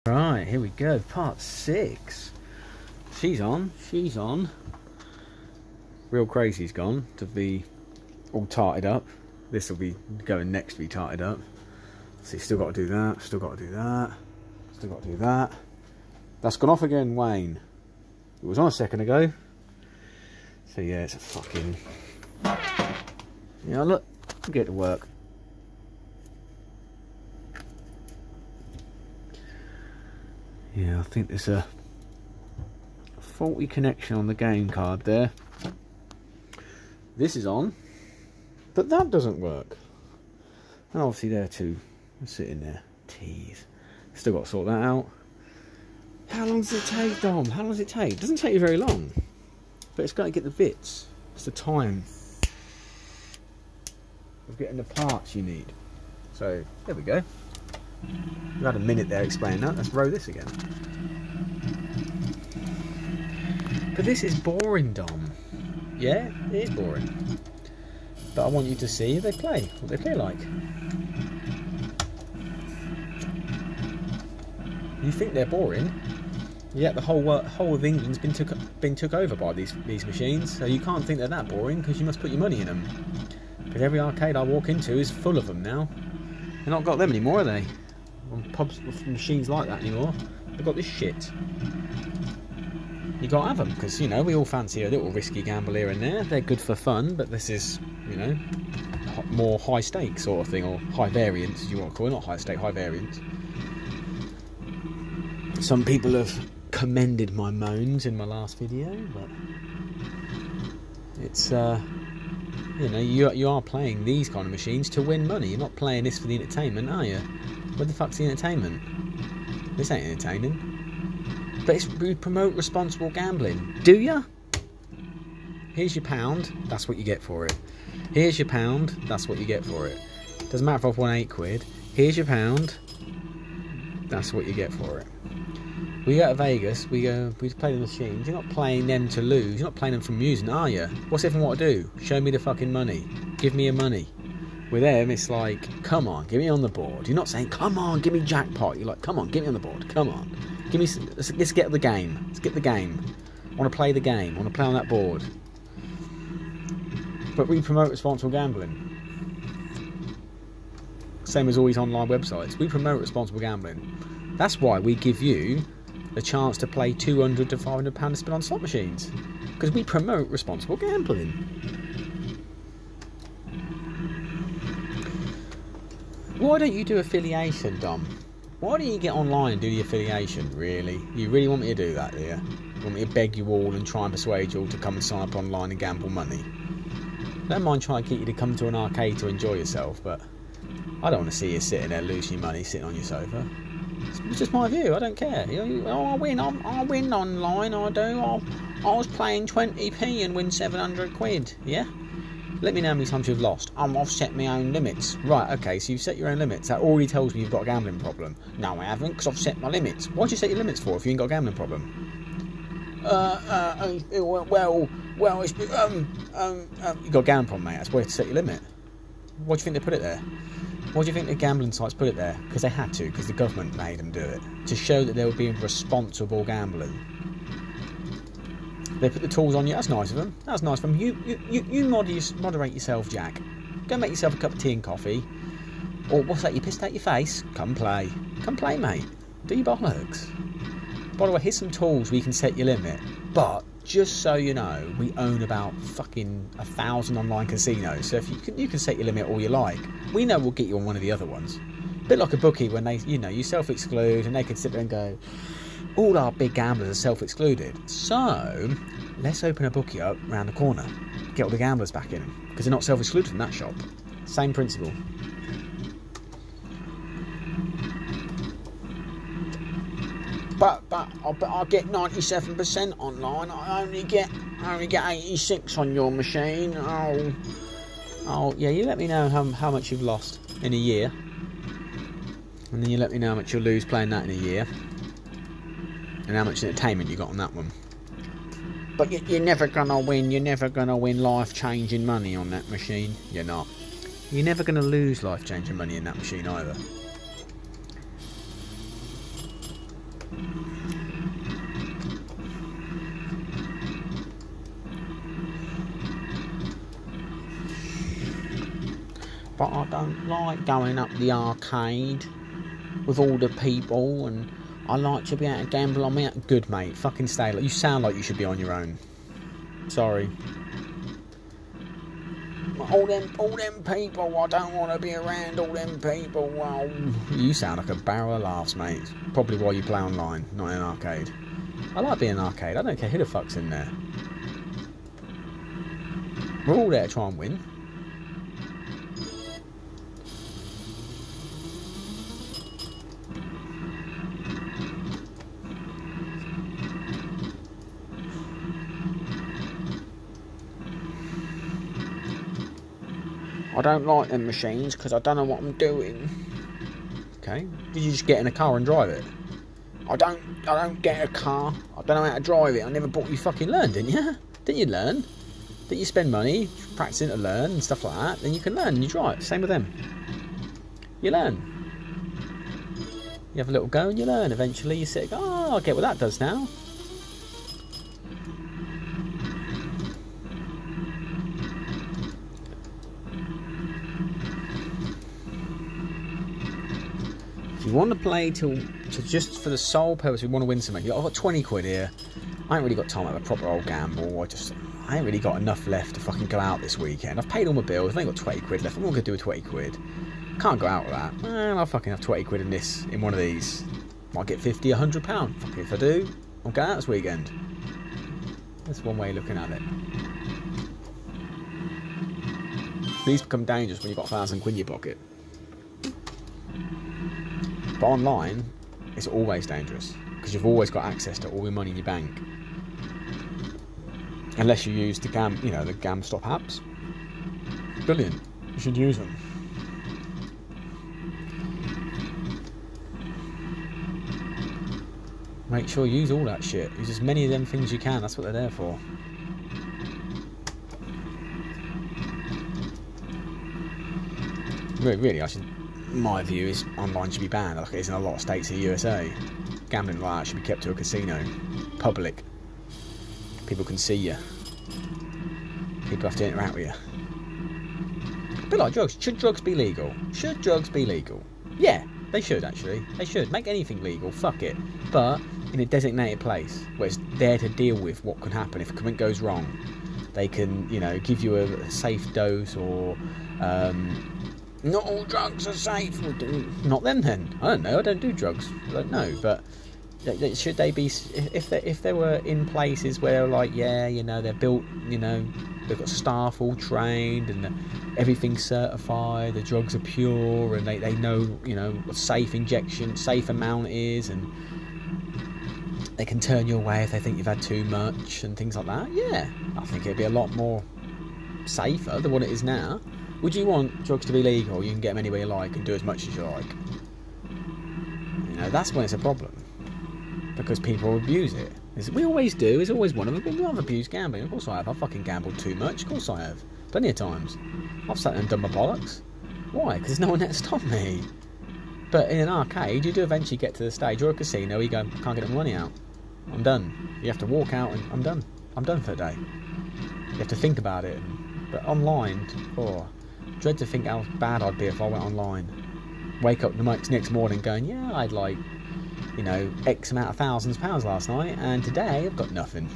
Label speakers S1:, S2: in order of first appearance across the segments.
S1: Right, here we go, part 6. She's on. Real Crazy's gone to be all tarted up. This will be going next to be tarted up. See, still got to do that, still got to do that, still got to do that. That's gone off again, Wayne. It was on a second ago. So yeah, it's a fucking... Yeah, look, get to work. Yeah, I think there's a faulty connection on the game card there. This is on, but that doesn't work. And obviously there too, sitting there. Tease. Still got to sort that out. How long does it take, Dom? How long does it take? It doesn't take you very long, but it's got to get the bits. It's the time of getting the parts you need. So there we go. We've had a minute there explaining that. Let's row this again. But this is boring, Dom. Yeah, it is boring. But I want you to see they play, what they play like. You think they're boring? Yet the whole of England's been took over by these machines, so you can't think they're that boring because you must put your money in them. Because every arcade I walk into is full of them now. They've not got them anymore, are they? Pubs with machines like that anymore. They've got this shit. You gotta have them because, you know, we all fancy a little risky gamble here and there. They're good for fun, but this is, you know, more high stakes sort of thing, or high variance, as you want to call it. Not high stake, high variance. Some people have commended my moans in my last video, but it's you know, you are playing these kind of machines to win money. You're not playing this for the entertainment, are you? What the fuck's the entertainment? This ain't entertaining. But we promote responsible gambling. Do ya? Here's your £1, that's what you get for it. Here's your £1, that's what you get for it. Doesn't matter if I've won £8. Here's your £1, that's what you get for it. We go to Vegas, we play the machines. You're not playing them to lose. You're not playing them for amusement, are you? What's everyone want to do? Show me the fucking money. Give me your money. With them, it's like, come on, get me on the board. You're not saying, come on, give me Jackpot. You're like, come on, get me on the board. Come on. Give me, let's get the game. Let's get the game. I want to play the game. I want to play on that board. But we promote responsible gambling. Same as all these online websites. We promote responsible gambling. That's why we give you a chance to play £200 to £500 to spin on slot machines. Because we promote responsible gambling. Why don't you do affiliation, Dom? Why don't you get online and do the affiliation, really? You really want me to do that, do you? You want me to beg you all and try and persuade you all to come and sign up online and gamble money? I don't mind trying to get you to come to an arcade to enjoy yourself, but I don't want to see you sitting there losing your money sitting on your sofa. It's just my view, I don't care. I win online, I do. I was playing 20p and win £700, yeah? Let me know how many times you've lost. I've set my own limits. Right, okay, so you've set your own limits. That already tells me you've got a gambling problem. No, I haven't, because I've set my limits. Why'd you set your limits for if you ain't got a gambling problem? Well, it's... you've got a gambling problem, mate. That's where to set your limit. Why do you think they put it there? Why do you think the gambling sites put it there? Because they had to, because the government made them do it. To show that they were being responsible gambling. They put the tools on you. That's nice of them. That's nice of them. You moderate yourself, Jack. Go make yourself a cup of tea and coffee. Or what's that? You pissed out your face? Come play. Come play, mate. Do your bollocks. By the way, here's some tools where you can set your limit. But just so you know, we own about fucking 1,000 online casinos. So if you can set your limit all you like. We know we'll get you on one of the other ones. A bit like a bookie when they, you know, you self-exclude and they can sit there and go, all our big gamblers are self-excluded. So let's open a bookie up around the corner. Get all the gamblers back in. Because they're not self-excluded from that shop. Same principle. But I get 97% online. I only get 86 on your machine. Oh yeah. You let me know how much you've lost in a year, and then you let me know how much you'll lose playing that in a year, and how much entertainment you got on that one. But you're never gonna win. You're never gonna win life-changing money on that machine. You're not. You're never gonna lose life-changing money in that machine either. But I don't like going up the arcade with all the people, and I like to be able to gamble on me. Good, mate. Fucking stay. You sound like you should be on your own. Sorry. All them people, I don't want to be around all them people. Well, you sound like a barrel of laughs, mate. Probably why you play online, not in an arcade. I like being in an arcade. I don't care who the fuck's in there. We're all there to try and win. I don't like them machines because I don't know what I'm doing. Okay, did you just get in a car and drive it? I don't get a car. I don't know how to drive it. I never bought you. Fucking learn, didn't you? Didn't you learn? Didn't you spend money practicing to learn and stuff like that? Then you can learn and you drive. Same with them. You learn. You have a little go and you learn. Eventually you sit and go, oh, I get what that does now. If you want to play to just for the sole purpose, we want to win something. I've got 20 quid here. I ain't really got time to have a proper old gamble. I ain't really got enough left to fucking go out this weekend. I've paid all my bills. I've only got 20 quid left. What am I going to do with 20 quid? Can't go out with that. Man, I'll fucking have 20 quid in one of these. Might get 50, £100. Fuck it, if I do, I'll go out this weekend. That's one way of looking at it. These become dangerous when you've got 1,000 quid in your pocket. But online, it's always dangerous because you've always got access to all your money in your bank, unless you use the the GamStop apps. Brilliant, you should use them. Make sure you use all that shit. Use as many of them things you can. That's what they're there for. Really, my view is online should be banned, like it is in a lot of states in the USA. Gambling like that should be kept to a casino. Public. People can see you. People have to interact with you. A bit like drugs. Should drugs be legal? Should drugs be legal? Yeah, they should actually. They should. Make anything legal, fuck it. But in a designated place where it's there to deal with what can happen if something goes wrong. They can, give you a safe dose or... not all drugs are safe. Not them then. I don't know. I don't do drugs. I don't know. But should they be? If they were in places where like they're built. They've got staff all trained and everything's certified. The drugs are pure and they know what safe amount is, and they can turn you away if they think you've had too much and things like that. Yeah, I think it'd be a lot more safer than what it is now. Would you want drugs to be legal? You can get them anywhere you like and do as much as you like. That's when it's a problem. Because people abuse it. We always do. There's always one of them. I've abused gambling. Of course I have. I've fucking gambled too much. Of course I have. Plenty of times. I've sat there and done my bollocks. Why? Because there's no one there to stop me. But in an arcade, you do eventually get to the stage, or a casino, where you go, can't get the money out. I'm done. You have to walk out and I'm done. I'm done for the day. You have to think about it. But online, dread to think how bad I'd be if I went online. Wake up the next morning going, yeah, I'd like, X amount of thousands of pounds last night, and today I've got nothing.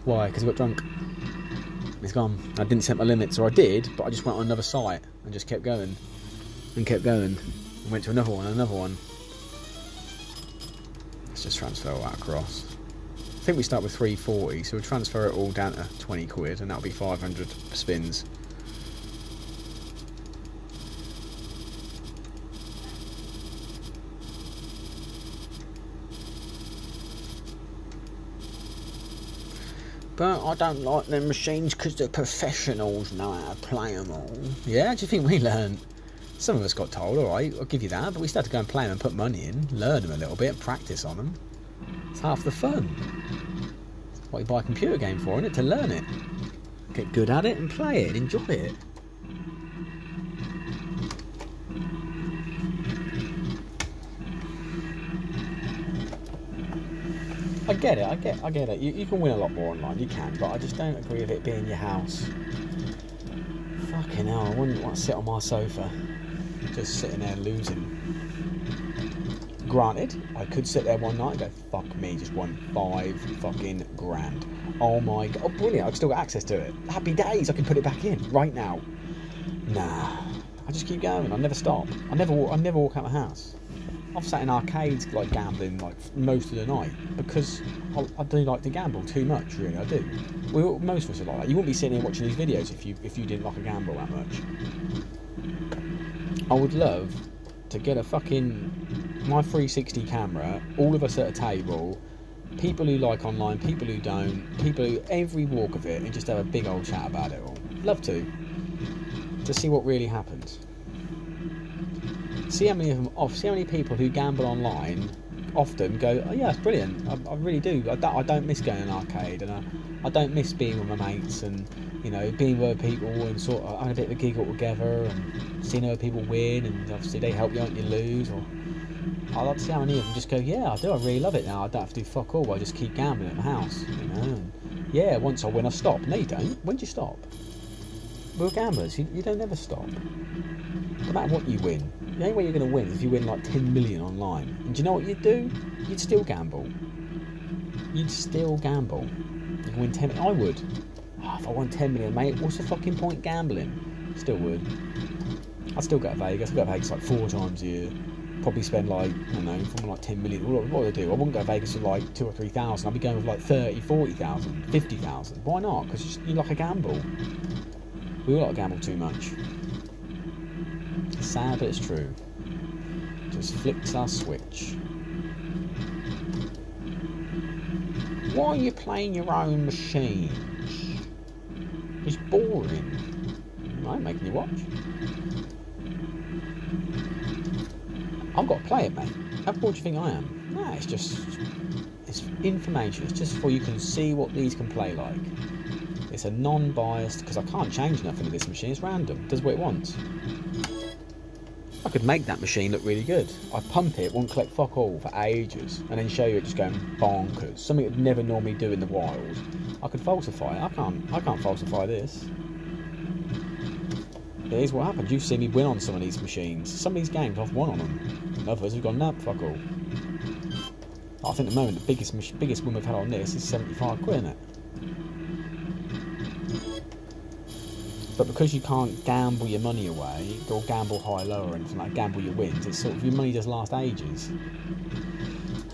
S1: Why? Because I got drunk. It's gone. I didn't set my limits, or I did, but I just went on another site and just kept going. And kept going. And went to another one. Let's just transfer all that across. I think we start with 340, so we'll transfer it all down to 20 quid, and that'll be 500 spins. But I don't like them machines because the professionals know how to play them all. Yeah, do you think we learned? Some of us got told, alright, I'll give you that, but we started to go and play them and put money in, learn them a little bit, practice on them. It's half the fun. That's what you buy a computer game for, isn't it? To learn it. Get good at it and play it, enjoy it. I get it. I get it. You can win a lot more online. You can, but I just don't agree with it being your house. Fucking hell! I wouldn't want to sit on my sofa, just sitting there losing. Granted, I could sit there one night and go, fuck me, just won 5 fucking grand. Oh my god, oh brilliant, I've still got access to it. Happy days, I can put it back in right now. Nah, I just keep going, I never stop. I never walk out of the house. I've sat in arcades like gambling like most of the night because I do like to gamble too much, really, I do. Most of us are like that. You wouldn't be sitting here watching these videos if you didn't like to gamble that much. I would love to get a fucking my 360 camera, all of us at a table, people who like online, people who don't, people who every walk of it, and just have a big old chat about it all. Love to see what really happens. See how many of them off. See how many people who gamble online often go, oh yeah, it's brilliant. I really do. I don't miss going to an arcade, and I don't miss being with my mates and being with other people and sort of having a bit of a giggle together and seeing other people win, and obviously they help you out and you lose. Or I like to see how many of them just go, yeah, I do. I really love it now. I don't have to do fuck all. I just keep gambling at my house, And yeah, once I win, I stop. No, you don't. When do you stop? We're gamblers. You don't ever stop. No matter what you win. The only way you're going to win is if you win like 10 million online. And do you know what you'd do? You'd still gamble. You'd still gamble. You can win 10 million. I would. Oh, if I won 10 million, mate, what's the fucking point gambling? Still would. I'd still go to Vegas. I'd go to Vegas like 4 times a year. Probably spend like, I don't know, something like 10 million. What would I do? I wouldn't go to Vegas with like 2,000 or 3,000. I'd be going with like 30, 40,000, 50,000. Why not? Because you like a gamble. We all like to gamble too much. It's sad, but it's true. Just flicks our switch. Why are you playing your own machines? It's boring. I ain't making you watch. I've got to play it, mate. How bored do you think I am? Nah, it's information. It's just so you can see what these can play like. It's a non-biased, because I can't change nothing to this machine. It's random. It does what it wants. I could make that machine look really good. I pump it, won't collect fuck all for ages, and then show you it just going bonkers. Something it would never normally do in the wild. I could falsify it. I can't falsify this. Here's what happens. You've seen me win on some of these machines. Some of these games I've won on them. And others have gone, nah, fuck all. I think at the moment the biggest win we've had on this is 75 quid, isn't it? But because you can't gamble your money away, or gamble high, low, or anything like gamble your wins, it's sort of, your money does last ages.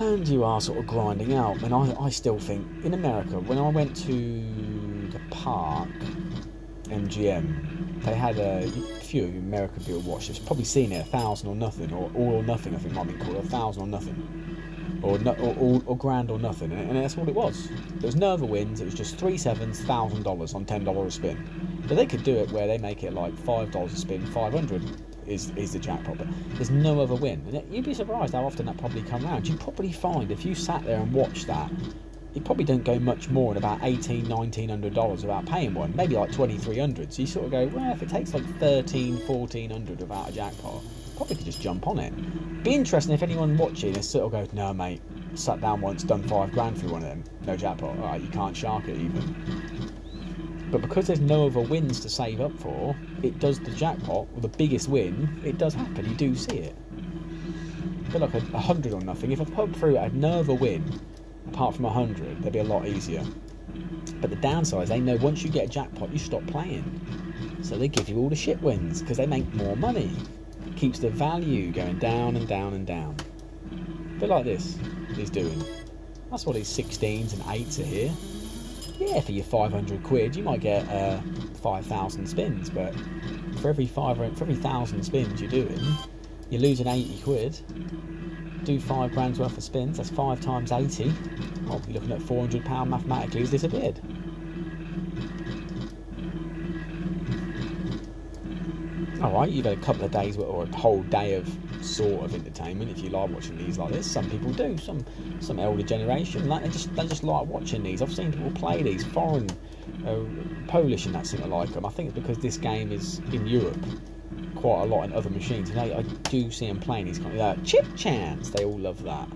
S1: And you are sort of grinding out. And I still think, in America, when I went to the park, MGM, they had a few of you American people watch this, probably seen it, 1,000 or nothing, or all or nothing, I think it might be called, 1,000 or nothing. Or grand or nothing, and that's all it was. There was no other wins, it was just 3 sevens, $1,000 on $10 a spin. But they could do it where they make it like $5 a spin, 500 is the jackpot, but there's no other win. And you'd be surprised how often that probably come round. You'd probably find, if you sat there and watched that, it probably don't go much more than about $1,800, $1,900 without paying one, maybe like $2,300. So you sort of go, well, if it takes like $1,300, $1,400 without a jackpot, probably could just jump on it. Be interesting if anyone watching is sort of goes, no mate, sat down once, done 5 grand through one of them, no jackpot, alright, you can't shark it even. But because there's no other wins to save up for, it does the jackpot, or the biggest win, it does happen, you do see it. But like 100 or nothing, if I put through had no other win, apart from 100, they'd be a lot easier. But the downside is they know once you get a jackpot, you stop playing. So they give you all the shit wins, because they make more money. Keeps the value going down and down and down. A bit like this he's doing. That's what these 16s and 8s are here. Yeah, for your 500 quid you might get 5,000 spins, but for every 1,000 spins you're doing, you're losing 80 quid. Do 5 grand's worth of spins, that's 5 times 80. I'll be looking at £400 mathematically has disappeared. Alright, you've had a couple of days or a whole day of sort of entertainment if you like watching these like this. Some people do, some elder generation, like they just like watching these. I've seen people play these, foreign, Polish and that seem to like them. I think it's because this game is in Europe quite a lot in other machines, and I do see them playing these kind of chip chance. They all love that.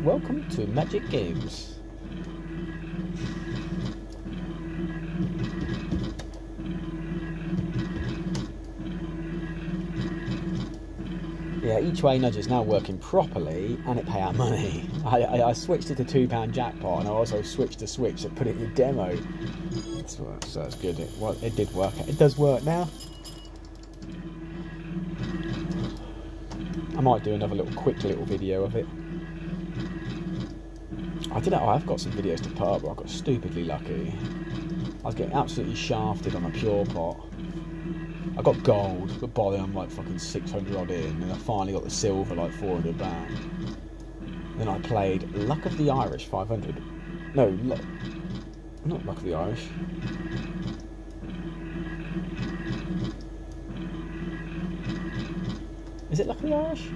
S1: Welcome to Magic Games. Yeah, each way nudge is now working properly, and it pay out money. I switched it to £2 Jackpot, and I also switched the switch to put it in the demo. So that's good. It did work. It does work now. I might do another quick little video of it. I've got some videos to put up, but I got stupidly lucky. I was getting absolutely shafted on a pure pot. I got gold, but by then I'm like fucking 600 odd in, and I finally got the silver, like 400 back. Then I played Luck of the Irish 500. No, not Luck of the Irish. Is it Luck of the Irish?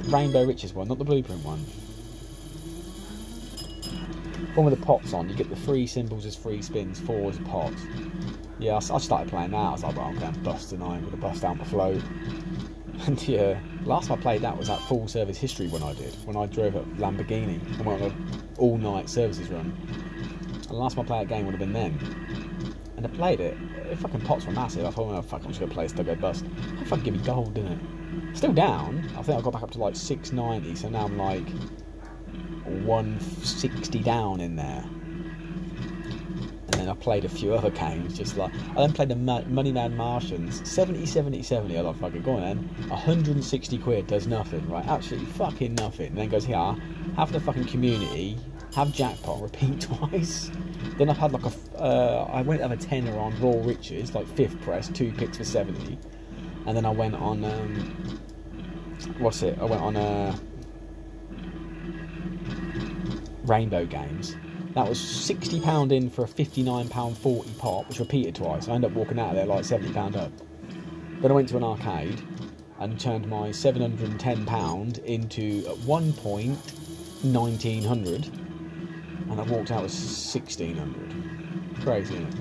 S1: The Rainbow Riches one, not the Blueprint one. One with the pots on, you get the 3 symbols as free spins, 4 as a pot. Yeah, I started playing that. I was like, well, I'm going to bust tonight. I'm going to bust out my float. And yeah, last time I played that was that full service history one I did, when I drove a Lamborghini and went on an all-night services run. And last time I played that game would have been then. And I played it. The fucking pots were massive. I thought, well, fuck, I'm just going to play this till I go bust. That fucking give me gold, didn't it? Still down. I think I got back up to like 690, so now I'm like 160 down in there. And then I played a few other games, just like I then played the Money Man Martians, 70, 70, 70. I like, fucking go on then. 160 quid does nothing, right? Absolutely fucking nothing. And then goes here, have the fucking community, have Jackpot, repeat twice. Then I've had like I went to have a tenner on Raw Riches, like 5th press, 2 picks for 70. And then I went on I went on Rainbow Games. That was £60 in for a £59.40 pot, which repeated twice. I ended up walking out of there like £70 up. Then I went to an arcade and turned my £710 into, at one point, 1900, and I walked out with 1600. Crazy, isn't it?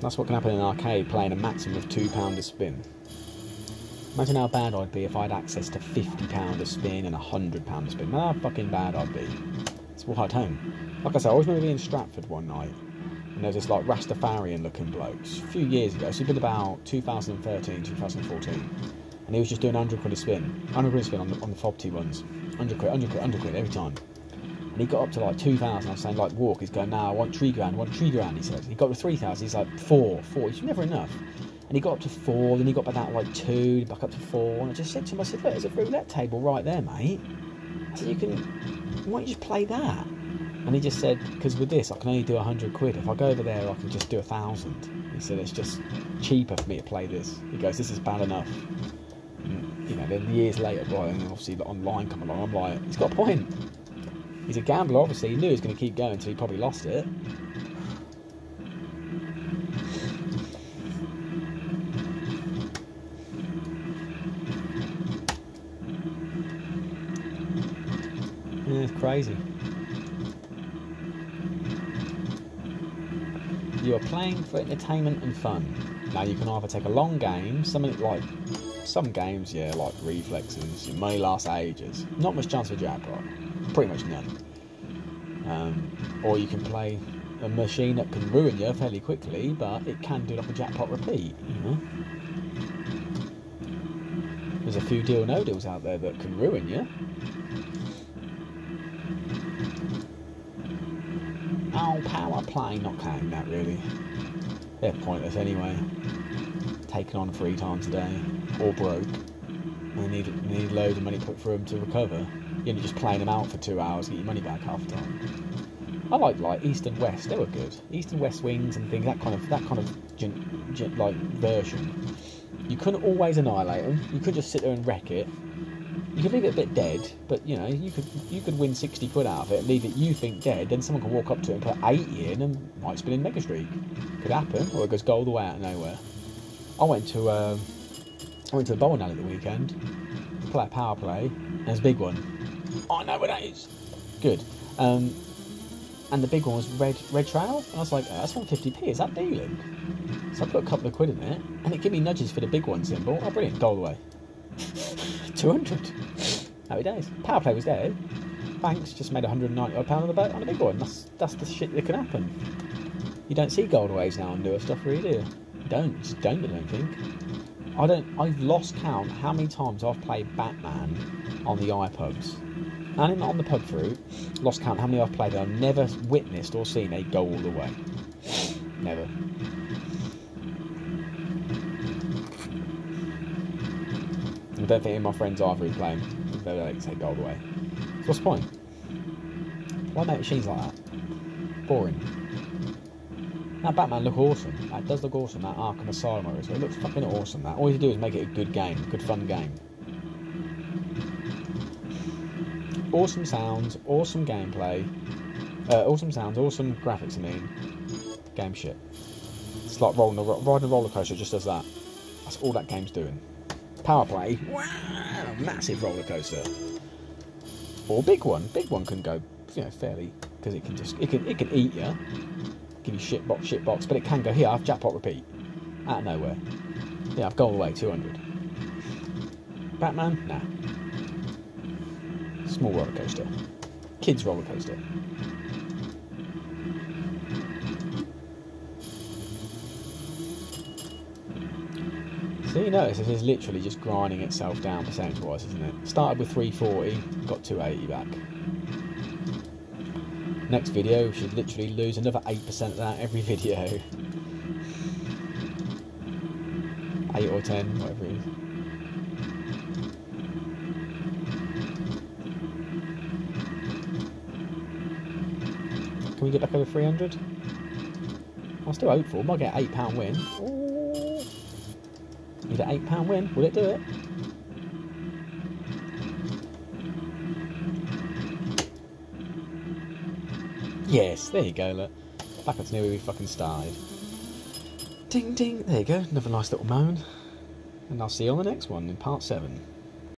S1: That's what can happen in an arcade playing a maximum of £2 a spin. Imagine how bad I'd be if I had access to £50 a spin and £100 a spin. Imagine how fucking bad I'd be. It's right home. Like I said, I always remember being in Stratford one night, and there was this like Rastafarian looking bloke, a few years ago, so it'd been about 2013, 2014, and he was just doing 100 quid a spin. 100 quid a spin on the Fobty ones. 100 quid every time. And he got up to like 2,000, I was saying like walk, he's going, nah, I want 3 grand, he says. He got to 3,000, he's like 4, it's never enough. And he got up to 4, then he got back down to like 2, back up to 4, and I just said to him, I said, look, there's a roulette table right there, mate. I said, why don't you just play that? And he just said, because with this, I can only do 100 quid. If I go over there, I can just do 1,000. He said, it's just cheaper for me to play this. He goes, this is bad enough. And, you know, then years later, boy, and obviously the online come along, I'm like, he's got a point. He's a gambler, obviously. He knew he was going to keep going until he probably lost it. Yeah, it's crazy. You are playing for entertainment and fun. Now you can either take a long game, some games, yeah, like reflexes, your money lasts ages. Not much chance for jackpot, pretty much none. Or you can play a machine that can ruin you fairly quickly, but it can do like a jackpot repeat, you know. There's a few deal no deals out there that can ruin you. Oh, power play, not counting that really. They're pointless anyway. Taken on 3 times a day, or broke. And they need loads of money put through them to recover. You're just playing them out for 2 hours, get your money back half the time. I like East and West, they were good. East and West wings and things, that kind of like version. You couldn't always annihilate them. You could just sit there and wreck it. You could leave it a bit dead, but you know, you could win 60 quid out of it, leave it you think dead, then someone can walk up to it and put 80 in and might spin in Mega Streak. Could happen, or it goes gold away out of nowhere. I went to the bowling alley at the weekend to play a power play, and there's a big one. I know what that is. Good. And the big one was red trail, and I was like, oh, that's 150p, is that dealing? So I put a couple of quid in it, and it gave me nudges for the big one symbol. Oh, brilliant, gold away. 200. Happy days. Power play was there. Banks just made £190 on the boat on a big one. That's the shit that can happen. You don't see gold waves now on newer stuff, really, do you? You don't. You just don't, I don't think. I've lost count how many times I've played Batman on the iPubs. And on the pub fruit, lost count how many I've played and I've never witnessed or seen a go all the way. Never. I don't think any of my friends either who play them. They like to say go all the way. So what's the point? Why make machines like that? Boring. That Batman look awesome. That does look awesome, that Arkham Asylum mode. So it looks fucking awesome, that. All you do is make it a good game, a good fun game. Awesome sounds, awesome gameplay. Awesome sounds, awesome graphics, I mean. Game shit. It's like riding a roller coaster, it just does that. That's all that game's doing. Power play, wow, massive roller coaster. Or a big one. Big one can go, you know, fairly, because it can eat you. Give you shit box, but it can go, here, I have Jackpot repeat. Out of nowhere. Yeah, I've gone away, 200. Batman? Nah. Small roller coaster. Kids roller coaster. So you notice this is literally just grinding itself down percentage-wise, isn't it? Started with 340, got 280 back. Next video, we should literally lose another 8% of that every video. 8 or 10, whatever it is. Can we get back over 300? I'm still hopeful. Might get an £8 win. Ooh. Need an £8 win. Will it do it? Yes, there you go, look. Back up to near where we fucking started. Ding ding, there you go, another nice little moan. And I'll see you on the next one in part 7.